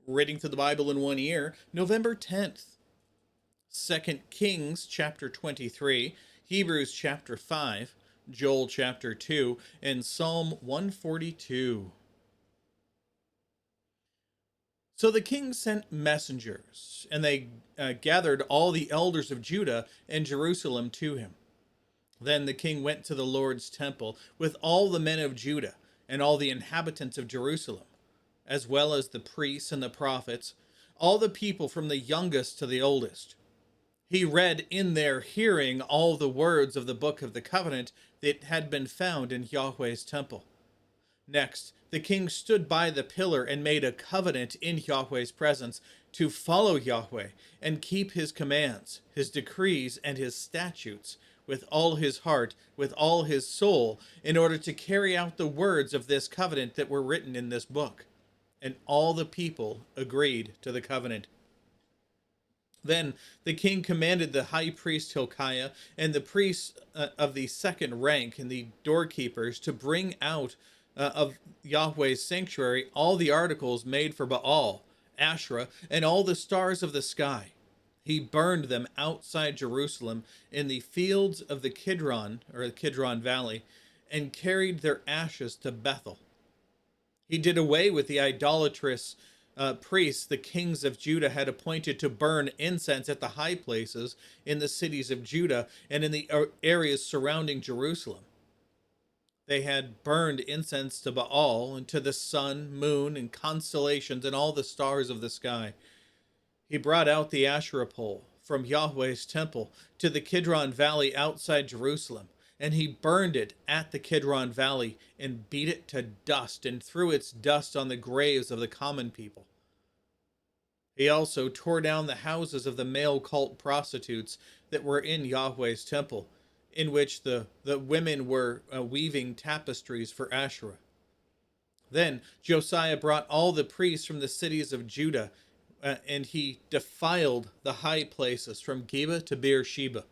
Reading through the Bible in one year, November 10th. 2 Kings chapter 23, Hebrews chapter 5, Joel chapter 2, and Psalm 142. So the king sent messengers, and they gathered all the elders of Judah and Jerusalem to him. Then the king went to the Lord's temple with all the men of Judah and all the inhabitants of Jerusalem, as well as the priests and the prophets, all the people from the youngest to the oldest. He read in their hearing all the words of the book of the covenant that had been found in Yahweh's temple. Next, the king stood by the pillar and made a covenant in Yahweh's presence to follow Yahweh and keep his commands, his decrees, and his statutes with all his heart, with all his soul, in order to carry out the words of this covenant that were written in this book. And all the people agreed to the covenant. Then the king commanded the high priest Hilkiah and the priests of the second rank and the doorkeepers to bring out of Yahweh's sanctuary all the articles made for Baal, Asherah, and all the stars of the sky. He burned them outside Jerusalem in the fields of the Kidron, or the Kidron Valley, and carried their ashes to Bethel. He did away with the idolatrous priests the kings of Judah had appointed to burn incense at the high places in the cities of Judah and in the areas surrounding Jerusalem. They had burned incense to Baal and to the sun, moon, and constellations and all the stars of the sky. He brought out the Asherah pole from Yahweh's temple to the Kidron Valley outside Jerusalem, and he burned it at the Kidron Valley and beat it to dust and threw its dust on the graves of the common people. He also tore down the houses of the male cult prostitutes that were in Yahweh's temple, in which the women were weaving tapestries for Asherah. Then Josiah brought all the priests from the cities of Judah, and he defiled the high places from Geba to Beersheba,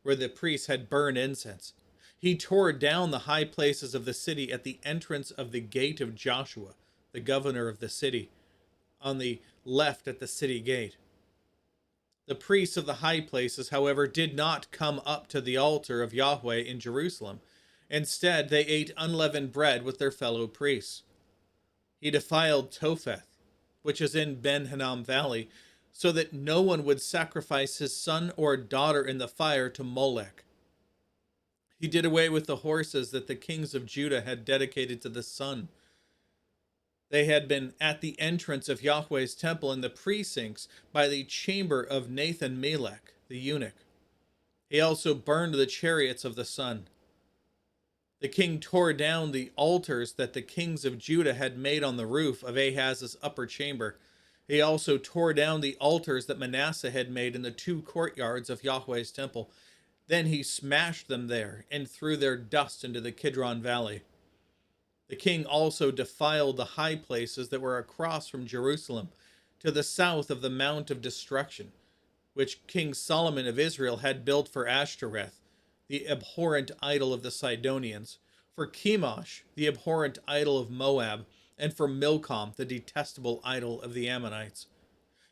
where the priests had burned incense. He tore down the high places of the city at the entrance of the gate of Joshua, the governor of the city, on the left at the city gate. The priests of the high places, however, did not come up to the altar of Yahweh in Jerusalem. Instead, they ate unleavened bread with their fellow priests. He defiled Topheth, which is in Ben-Hinnom Valley, so that no one would sacrifice his son or daughter in the fire to Molech. He did away with the horses that the kings of Judah had dedicated to the sun. They had been at the entrance of Yahweh's temple in the precincts by the chamber of Nathan-Melech, the eunuch. He also burned the chariots of the sun. The king tore down the altars that the kings of Judah had made on the roof of Ahaz's upper chamber. He also tore down the altars that Manasseh had made in the two courtyards of Yahweh's temple. Then he smashed them there and threw their dust into the Kidron Valley. The king also defiled the high places that were across from Jerusalem to the south of the Mount of Destruction, which King Solomon of Israel had built for Ashtoreth, the abhorrent idol of the Sidonians, for Chemosh, the abhorrent idol of Moab, and for Milcom, the detestable idol of the Ammonites.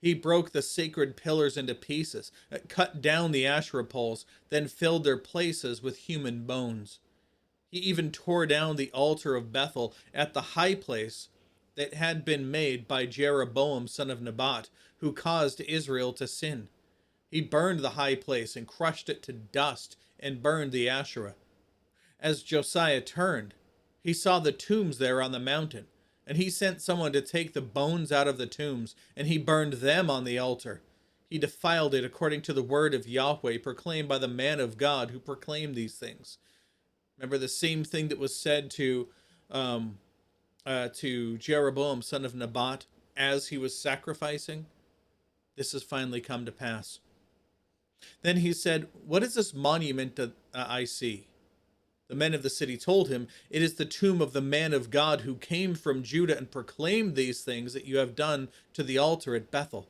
He broke the sacred pillars into pieces, cut down the Asherah poles, then filled their places with human bones. He even tore down the altar of Bethel at the high place that had been made by Jeroboam son of Nebat, who caused Israel to sin. He burned the high place and crushed it to dust and burned the Asherah. As Josiah turned, he saw the tombs there on the mountain, and he sent someone to take the bones out of the tombs, and he burned them on the altar. He defiled it according to the word of Yahweh proclaimed by the man of God who proclaimed these things. Remember the same thing that was said to Jeroboam son of Nebat as he was sacrificing? This has finally come to pass. Then he said, "What is this monument that I see?" The men of the city told him, "It is the tomb of the man of God who came from Judah and proclaimed these things that you have done to the altar at Bethel."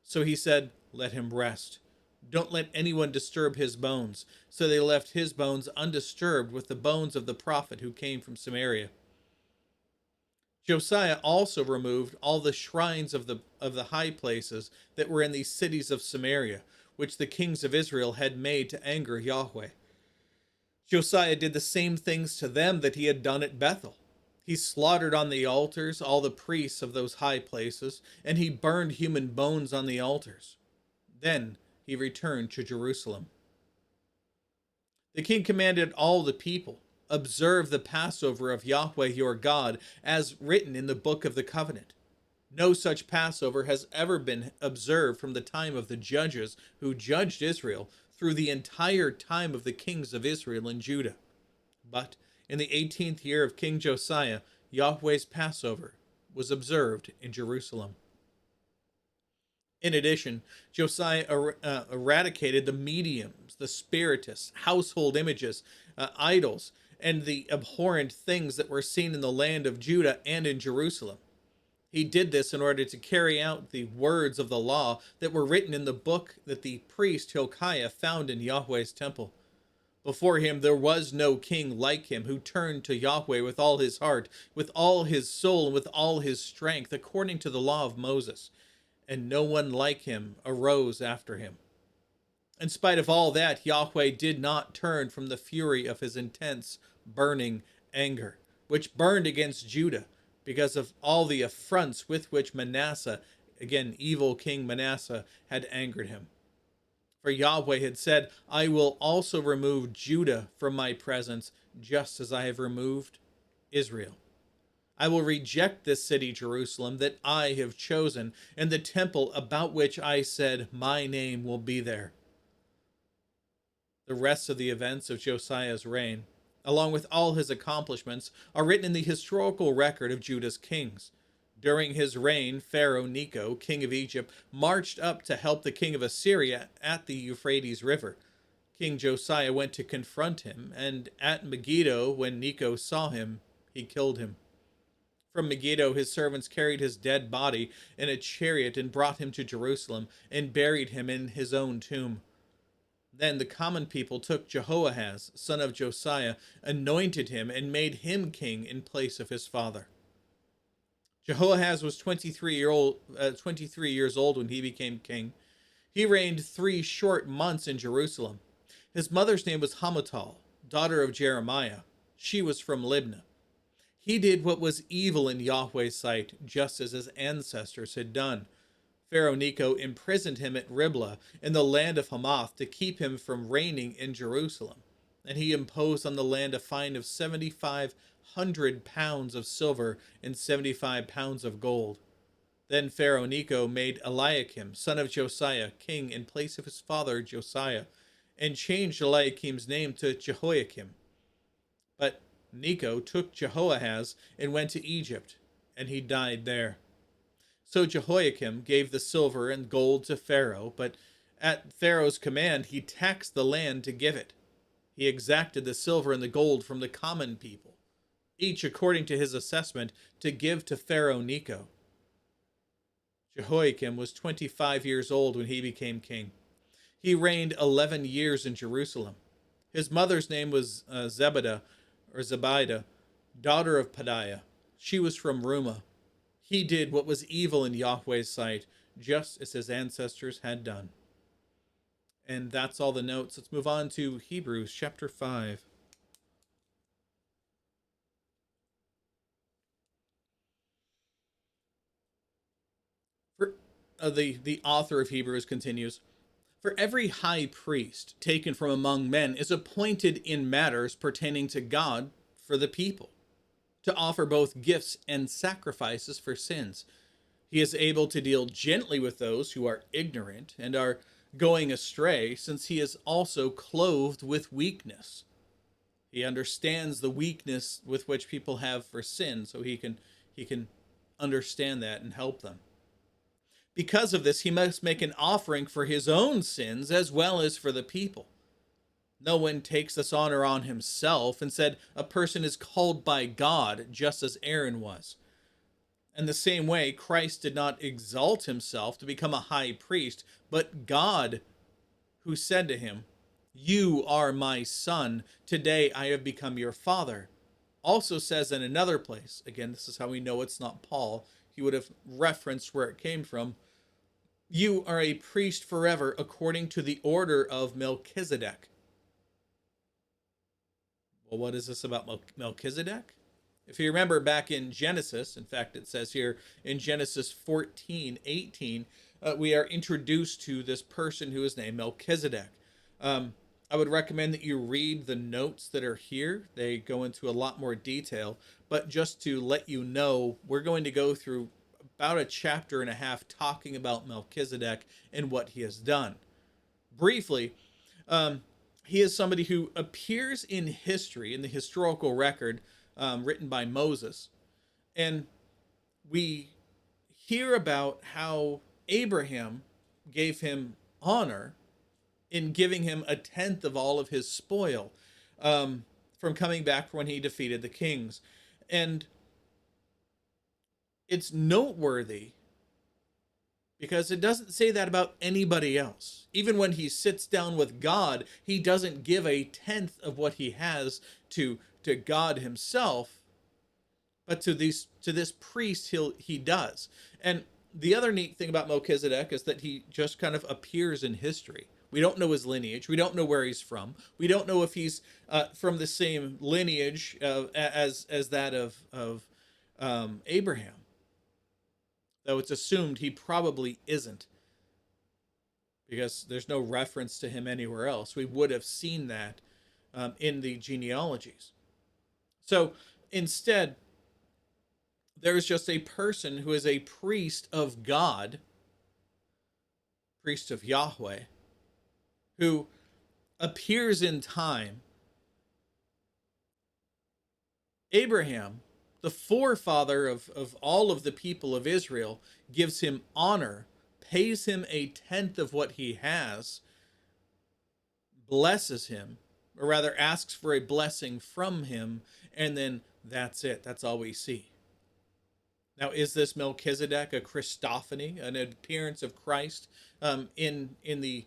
So he said, "Let him rest. Don't let anyone disturb his bones." So they left his bones undisturbed with the bones of the prophet who came from Samaria. Josiah also removed all the shrines of the high places that were in the cities of Samaria, which the kings of Israel had made to anger Yahweh. Josiah did the same things to them that he had done at Bethel. He slaughtered on the altars all the priests of those high places, and he burned human bones on the altars. Then he returned to Jerusalem. The king commanded all the people, observe the Passover of Yahweh your God, as written in the book of the covenant. No such Passover has ever been observed from the time of the judges who judged Israel through the entire time of the kings of Israel and Judah. But in the 18th year of King Josiah, Yahweh's Passover was observed in Jerusalem. In addition, Josiah eradicated the mediums, the spiritists, household images, idols, and the abhorrent things that were seen in the land of Judah and in Jerusalem. He did this in order to carry out the words of the law that were written in the book that the priest Hilkiah found in Yahweh's temple. Before him there was no king like him who turned to Yahweh with all his heart, with all his soul, and with all his strength, according to the law of Moses. And no one like him arose after him. In spite of all that, Yahweh did not turn from the fury of his intense, burning anger, which burned against Judah because of all the affronts with which Manasseh, again, evil King Manasseh, had angered him. For Yahweh had said, I will also remove Judah from my presence, just as I have removed Israel. I will reject this city, Jerusalem, that I have chosen, and the temple about which I said, my name will be there. The rest of the events of Josiah's reign, along with all his accomplishments, are written in the historical record of Judah's kings. During his reign, Pharaoh Necho, king of Egypt, marched up to help the king of Assyria at the Euphrates River. King Josiah went to confront him, and at Megiddo, when Necho saw him, he killed him. From Megiddo, his servants carried his dead body in a chariot and brought him to Jerusalem, and buried him in his own tomb. Then the common people took Jehoahaz, son of Josiah, anointed him, and made him king in place of his father. Jehoahaz was 23 years old when he became king. He reigned 3 short months in Jerusalem. His mother's name was Hamutal, daughter of Jeremiah. She was from Libnah. He did what was evil in Yahweh's sight, just as his ancestors had done. Pharaoh Necho imprisoned him at Riblah in the land of Hamath to keep him from reigning in Jerusalem. And he imposed on the land a fine of 7,500 pounds of silver and 75 pounds of gold. Then Pharaoh Necho made Eliakim, son of Josiah, king in place of his father Josiah, and changed Eliakim's name to Jehoiakim. But Necho took Jehoahaz and went to Egypt, and he died there. So Jehoiakim gave the silver and gold to Pharaoh, but at Pharaoh's command he taxed the land to give it. He exacted the silver and the gold from the common people, each according to his assessment, to give to Pharaoh Necho. Jehoiakim was 25 years old when he became king. He reigned 11 years in Jerusalem. His mother's name was Zebidah, daughter of Pedaiah. She was from Rumah. He did what was evil in Yahweh's sight, just as his ancestors had done. And that's all the notes. Let's move on to Hebrews chapter 5. For, the author of Hebrews continues, for every high priest taken from among men is appointed in matters pertaining to God for the people, to offer both gifts and sacrifices for sins. He is able to deal gently with those who are ignorant and are going astray, since he is also clothed with weakness. He understands the weakness with which people have for sin, so he can understand that and help them. Because of this, he must make an offering for his own sins as well as for the people. No one takes this honor on himself. Instead, a person is called by God, just as Aaron was. In the same way, Christ did not exalt himself to become a high priest, but God, who said to him, you are my son, today I have become your father. also says in another place, again, this is how we know it's not Paul, he would have referenced where it came from. You are a priest forever according to the order of Melchizedek. Well, what is this about Melchizedek? If you remember back in Genesis, in fact, it says here in Genesis 14:18, we are introduced to this person who is named Melchizedek. I would recommend that you read the notes that are here. They go into a lot more detail, but just to let you know, we're going to go through about a chapter and a half talking about Melchizedek and what he has done. Briefly, he is somebody who appears in history, in the historical record written by Moses. And we hear about how Abraham gave him honor in giving him a tenth of all of his spoil from coming back when he defeated the kings. And it's noteworthy because it doesn't say that about anybody else. Even when he sits down with God, he doesn't give a tenth of what he has to God himself, but to this priest he does. And the other neat thing about Melchizedek is that he just kind of appears in history. We don't know his lineage. We don't know where he's from. We don't know if he's from the same lineage as that of Abraham. Though it's assumed he probably isn't, because there's no reference to him anywhere else. We would have seen that in the genealogies. So instead, there's just a person who is a priest of God, priest of Yahweh, who appears in time. Abraham, the forefather of all of the people of Israel, gives him honor, pays him a tenth of what he has, blesses him, or rather asks for a blessing from him, and then that's it. That's all we see. Now, is this Melchizedek a Christophany, an appearance of Christ in the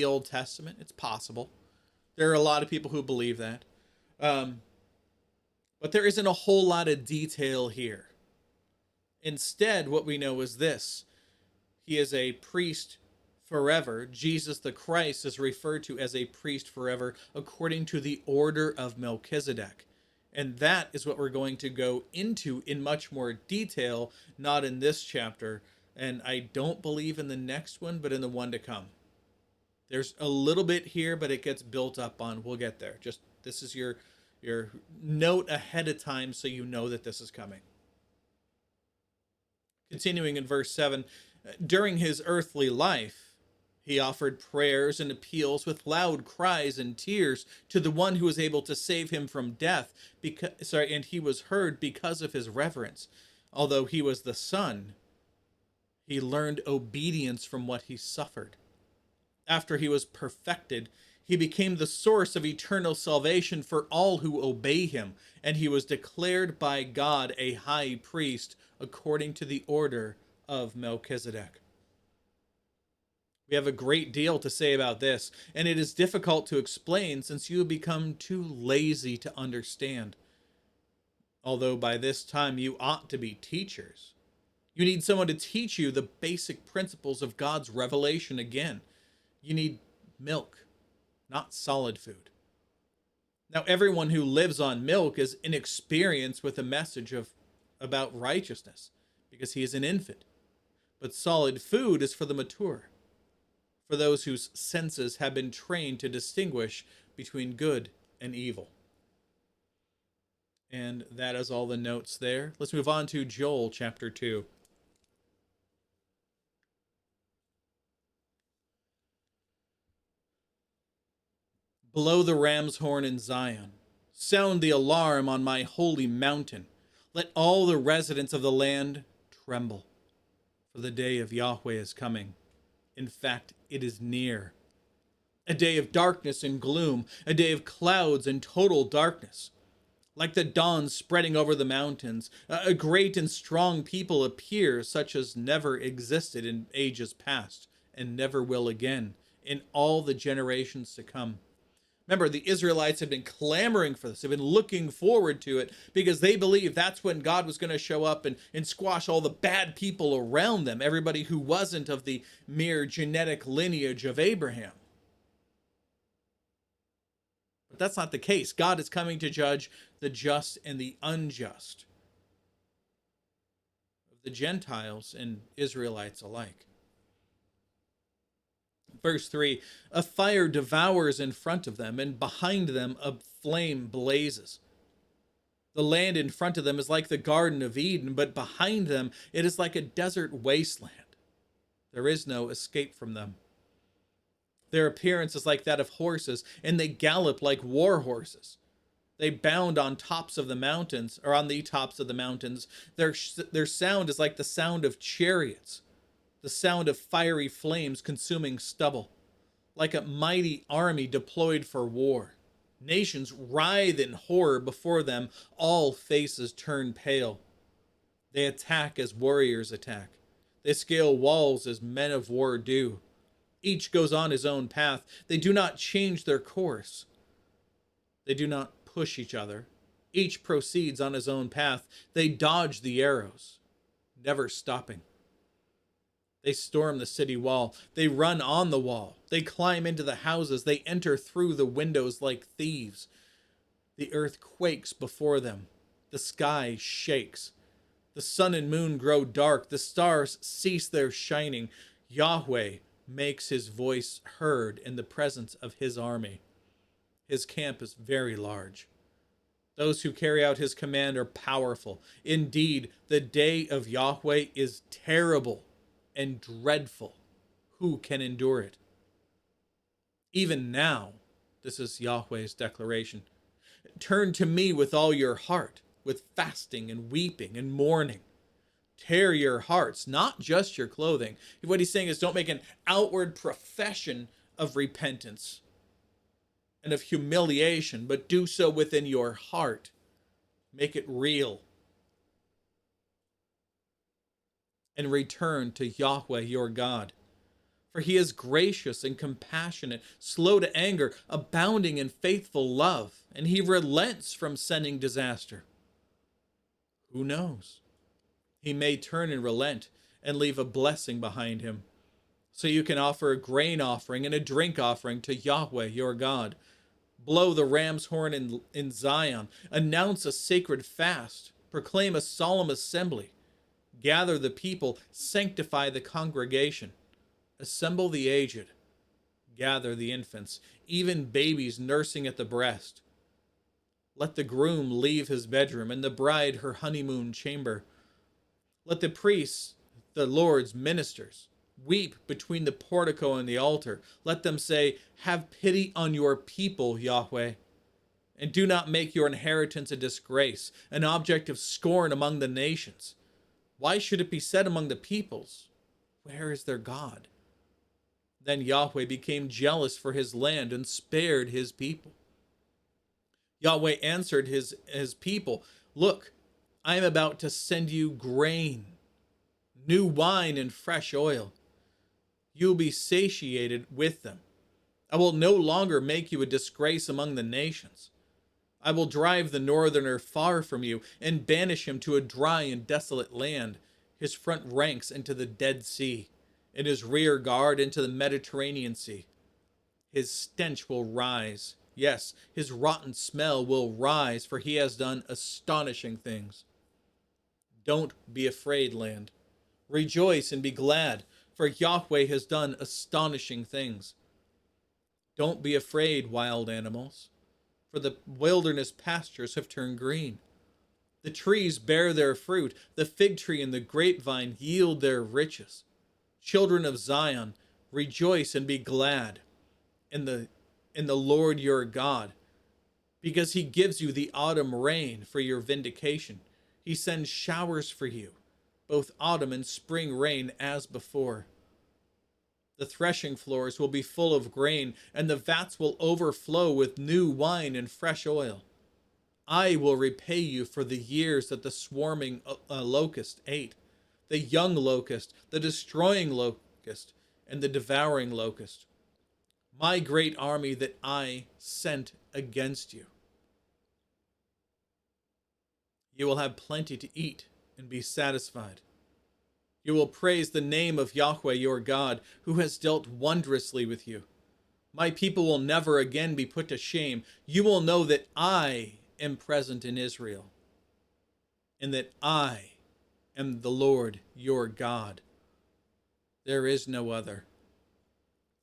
Old Testament? It's possible. There are a lot of people who believe that, but there isn't a whole lot of detail here. Instead, what we know is this: he is a priest forever. Jesus the Christ is referred to as a priest forever according to the order of Melchizedek. And that is what we're going to go into in much more detail, not in this chapter, and I don't believe in the next one, but in the one to come. There's a little bit here, but it gets built up on. We'll get there. Just this is your note ahead of time so you know that this is coming. Continuing in verse 7, during his earthly life, he offered prayers and appeals with loud cries and tears to the one who was able to save him from death, and he was heard because of his reverence. Although he was the son, he learned obedience from what he suffered. After he was perfected, he became the source of eternal salvation for all who obey him, and he was declared by God a high priest according to the order of Melchizedek. We have a great deal to say about this, and it is difficult to explain since you have become too lazy to understand. Although by this time you ought to be teachers. You need someone to teach you the basic principles of God's revelation again. You need milk, not solid food. Now, everyone who lives on milk is inexperienced with the message about righteousness, because he is an infant. But solid food is for the mature, for those whose senses have been trained to distinguish between good and evil. And that is all the notes there. Let's move on to Joel chapter 2. Blow the ram's horn in Zion. Sound the alarm on my holy mountain. Let all the residents of the land tremble. For the day of Yahweh is coming. In fact, it is near. A day of darkness and gloom, a day of clouds and total darkness. Like the dawn spreading over the mountains, a great and strong people appear, such as never existed in ages past, and never will again, in all the generations to come. Remember, the Israelites had been clamoring for this. They've been looking forward to it because they believed that's when God was going to show up and squash all the bad people around them, everybody who wasn't of the mere genetic lineage of Abraham. But that's not the case. God is coming to judge the just and the unjust, the Gentiles and Israelites alike. Verse 3, a fire devours in front of them, and behind them a flame blazes. The land in front of them is like the Garden of Eden, but behind them it is like a desert wasteland. There is no escape from them. Their appearance is like that of horses, and they gallop like war horses. They bound on tops of the mountains, or on the tops of the mountains. Their sound is like the sound of chariots, the sound of fiery flames consuming stubble, like a mighty army deployed for war. Nations writhe in horror before them, all faces turn pale. They attack as warriors attack. They scale walls as men of war do. Each goes on his own path. They do not change their course. They do not push each other. Each proceeds on his own path. They dodge the arrows, never stopping. They storm the city wall. They run on the wall. They climb into the houses. They enter through the windows like thieves. The earth quakes before them. The sky shakes. The sun and moon grow dark. The stars cease their shining. Yahweh makes his voice heard in the presence of his army. His camp is very large. Those who carry out his command are powerful. Indeed, the day of Yahweh is terrible and dreadful. Who can endure it? Even now, this is Yahweh's declaration, turn to me with all your heart, with fasting and weeping and mourning. Tear your hearts, not just your clothing. What he's saying is don't make an outward profession of repentance and of humiliation, but do so within your heart. Make it real. And return to Yahweh your God. For he is gracious and compassionate, slow to anger, abounding in faithful love, and he relents from sending disaster. Who knows? He may turn and relent and leave a blessing behind him. So you can offer a grain offering and a drink offering to Yahweh your God. Blow the ram's horn in Zion. Announce a sacred fast. Proclaim a solemn assembly. Gather the people. Sanctify the congregation. Assemble the aged. Gather the infants, even babies nursing at the breast. Let the groom leave his bedroom and the bride her honeymoon chamber. Let the priests, the Lord's ministers, weep between the portico and the altar. Let them say, have pity on your people, Yahweh, and do not make your inheritance a disgrace, an object of scorn among the nations. Why should it be said among the peoples, where is their God? Then Yahweh became jealous for his land and spared his people. Yahweh answered his people, look, I am about to send you grain, new wine and fresh oil. You will be satiated with them. I will no longer make you a disgrace among the nations. I will drive the northerner far from you and banish him to a dry and desolate land, his front ranks into the Dead Sea, and his rear guard into the Mediterranean Sea. His stench will rise. Yes, his rotten smell will rise, for he has done astonishing things. Don't be afraid, land. Rejoice and be glad, for Yahweh has done astonishing things. Don't be afraid, wild animals, for the wilderness pastures have turned green. The trees bear their fruit, the fig tree and the grapevine yield their riches. Children of Zion, rejoice and be glad in the Lord your God, because he gives you the autumn rain for your vindication. He sends showers for you, both autumn and spring rain as before. The threshing floors will be full of grain, and the vats will overflow with new wine and fresh oil. I will repay you for the years that the swarming locust ate, the young locust, the destroying locust, and the devouring locust. my great army that I sent against you. You will have plenty to eat and be satisfied. You will praise the name of Yahweh your God, who has dealt wondrously with you. My people will never again be put to shame. You will know that I am present in Israel, and that I am the Lord your God. There is no other.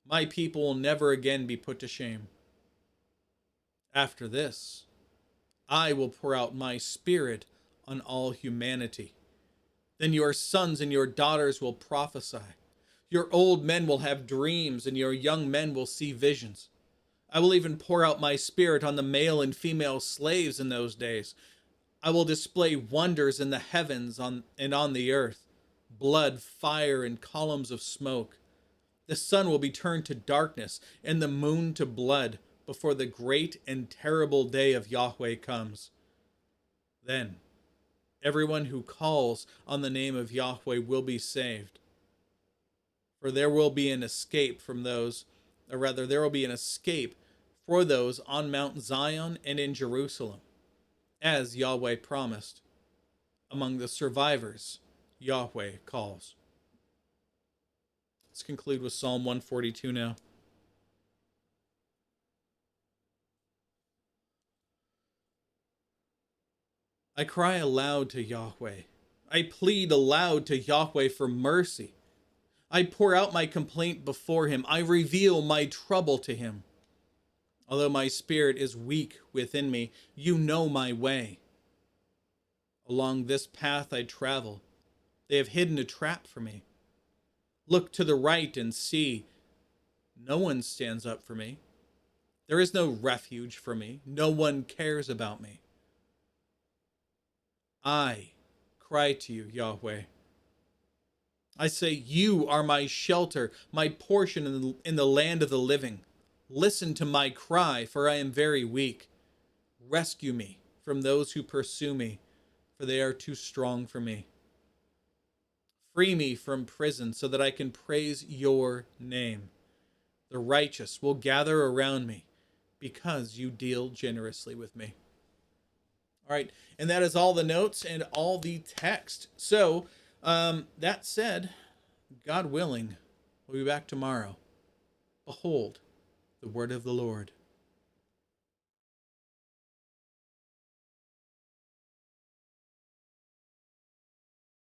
My people will never again be put to shame. After this, I will pour out my spirit on all humanity. Then your sons and your daughters will prophesy. Your old men will have dreams, and your young men will see visions. I will even pour out my spirit on the male and female slaves in those days. I will display wonders in the heavens and on the earth, blood, fire, and columns of smoke. The sun will be turned to darkness and the moon to blood before the great and terrible day of Yahweh comes. Then everyone who calls on the name of Yahweh will be saved. For there will be an escape from those, or rather, there will be an escape for those on Mount Zion and in Jerusalem, as Yahweh promised. Among the survivors, Yahweh calls. Let's conclude with Psalm 142 now. I cry aloud to Yahweh. I plead aloud to Yahweh for mercy. I pour out my complaint before him. I reveal my trouble to him. Although my spirit is weak within me, you know my way. Along this path I travel. They have hidden a trap for me. Look to the right and see. No one stands up for me. There is no refuge for me. No one cares about me. I cry to you, Yahweh. I say, you are my shelter, my portion in the land of the living. Listen to my cry, for I am very weak. Rescue me from those who pursue me, for they are too strong for me. Free me from prison so that I can praise your name. The righteous will gather around me because you deal generously with me. All right, and that is all the notes and all the text. So, that said, God willing, we'll be back tomorrow. Behold, the word of the Lord.